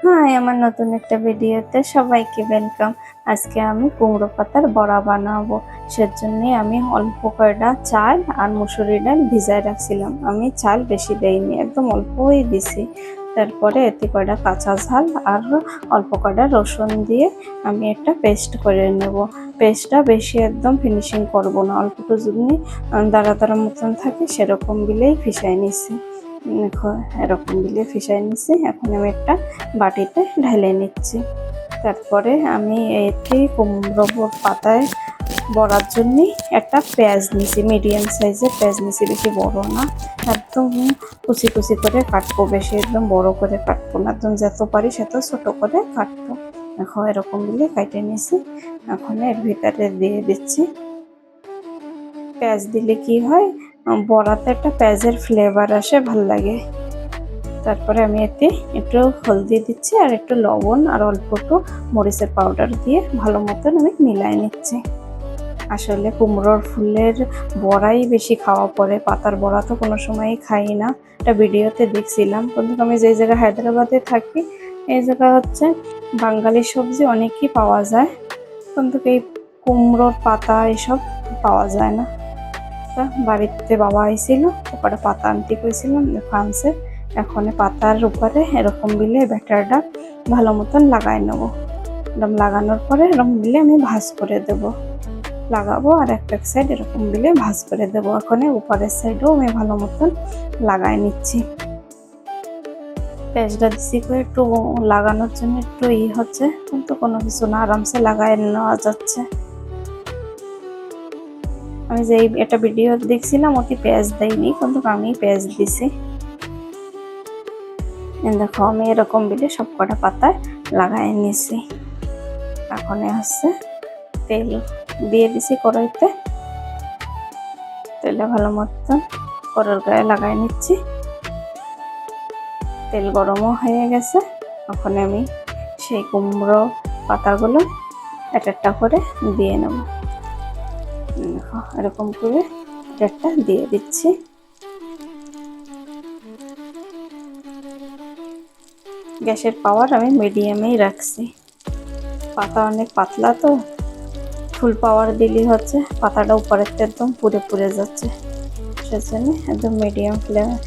High, আমার নতুন একটা ভিডিওতে সবাইকে ওয়েলকাম। আজকে আমি কুমড়ো পাতার বড়া বানাবো। সেজন্য আমি অল্প কয়টা চাল আর মুসুরি ডাল ভিজায় রাখছিলাম। আমি চাল বেশি দেইনি, একদম অল্পই দিছি। তারপরে এতে কয়টা কাঁচা ঝাল আর অল্প কয়টা রসুন দিয়ে আমি একটা পেস্ট করে নেব। পেস্টটা বেশি একদম ফিনিশিং করব না, অল্পটু যদি দাঁড়া দাঁড়া মতন থাকে সেরকম বিলেই ফিসাই নিছি। এরকম দিলে ফিসাই নিচ্ছি। এখন আমি একটা বাটিতে ঢেলে নিচ্ছি। তারপরে আমি এতে কুমড়ো পাতায় বড়ার জন্য একটা পেঁয়াজ নিছি, মিডিয়াম সাইজের পেঁয়াজ নিছি, বেশি বড় না, একদম কুচি কুচি করে কাটবো, বেশি একদম বড় করে কাটবো না, একদম যত পারি সেত ছোট করে কাটবো। এখন এরকম দিলে কাটে নিছি। এখন এর ভিতরে দিয়ে দিচ্ছি। পেঁয়াজ দিলে কি হয়, বড়াতে একটা পেঁয়াজের ফ্লেভার আসে, ভাল লাগে। তারপরে আমি এতে একটু হলদি দিচ্ছি আর একটু লবণ আর অল্প একটু মরিচের পাউডার দিয়ে ভালো মতন আমি মিলাই নিচ্ছি। আসলে কুমড়োর ফুলের বড়াই বেশি খাওয়া পড়ে, পাতার বড়া তো কোনো সময়ই খাই না। একটা ভিডিওতে দেখছিলাম, কিন্তু আমি যে জায়গায় হায়দ্রাবাদে থাকি এই জায়গা হচ্ছে বাঙালি সবজি অনেকই পাওয়া যায়, কিন্তু এই কুমড়োর পাতা এসব পাওয়া যায় না। তা বাড়িতে বাবা আইছিল, ওপরে পাতা আনতে কইছিলাম, আনছে। এখন পাতার উপরে এরকম দিলে ব্যাটারটা ভালো মতন লাগাই নেব। এরকম লাগানোর পরে এরকম দিলে আমি ভাজ করে দেব, লাগাবো আর একটা সাইড এরকম দিলে ভাজ করে দেবো। এখন উপরের সাইডেও আমি ভালো মতন লাগাই নিচ্ছি। পেঁয়াজটা দিচ্ছি করে একটু লাগানোর জন্য একটু হচ্ছে, কিন্তু কোনো কিছু না, আরামসে লাগাই নেওয়া যাচ্ছে। আমি যে একটা ভিডিও দেখছিলাম ওটি পেঁয়াজ দেয়নি, কিন্তু আমি পেঁয়াজ দিছি। দেখো আমি এরকম বিলে সব কটা পাতায় লাগাই নিছি। এখন হচ্ছে তেল দিয়ে দিছি কড়াইতে, তেলে ভালো মতন কড়ার গায়ে লাগাই নিচ্ছি। তেল গরমও হয়ে গেছে। এখন আমি সেই কুমড়ো পাতাগুলো একটা করে দিয়ে নেব। দেখো এরকম করে একটা দিয়ে দিচ্ছি। গ্যাসের পাওয়ার আমি মিডিয়ামেই রাখছি, পাতা অনেক পাতলা তো, ফুল পাওয়ার দিলে হচ্ছে পাতাটা উপরের একদম পুড়ে পুড়ে যাচ্ছে, সেজন্য একদম মিডিয়াম ফ্লেমে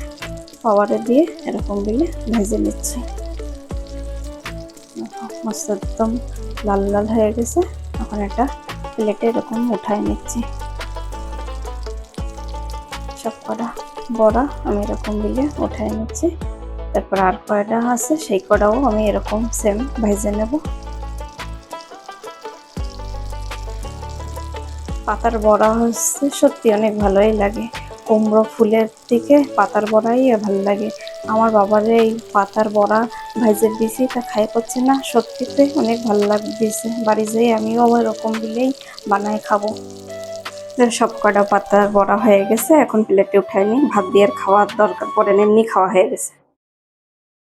পাওয়ারে দিয়ে এরকম দিলে ভেজে নিচ্ছি। মস্ত একদম লাল লাল হয়ে গেছে। এখন একটা প্লেটে এরকম উঠাই নিচ্ছি। সব কটা বড়া আমি এরকম দিলে উঠাই নিচ্ছি। তারপর আর কয়টা আছে সেই কটাও আমি এরকম সেম ভেজে নেব। পাতার বড়া হচ্ছে সত্যি অনেক ভালোই লাগে, কুমড়ো ফুলের থেকে পাতার বড়াই ভালো লাগে। আমার বাবার এই পাতার বড়া ভাইজে দিয়েছি, তা খাই করছে না, সত্যিতে অনেক ভালো লাগতেছে। বাড়ি যেয়ে আমিও আবার এরকম দিলেই বানাই খাবো। সব কটা পাতার বড়া হয়ে গেছে, এখন প্লেটে উঠাই নি, ভাত দিয়ে খাওয়ার দরকার পড়ে না, এমনি খাওয়া হয়ে গেছে।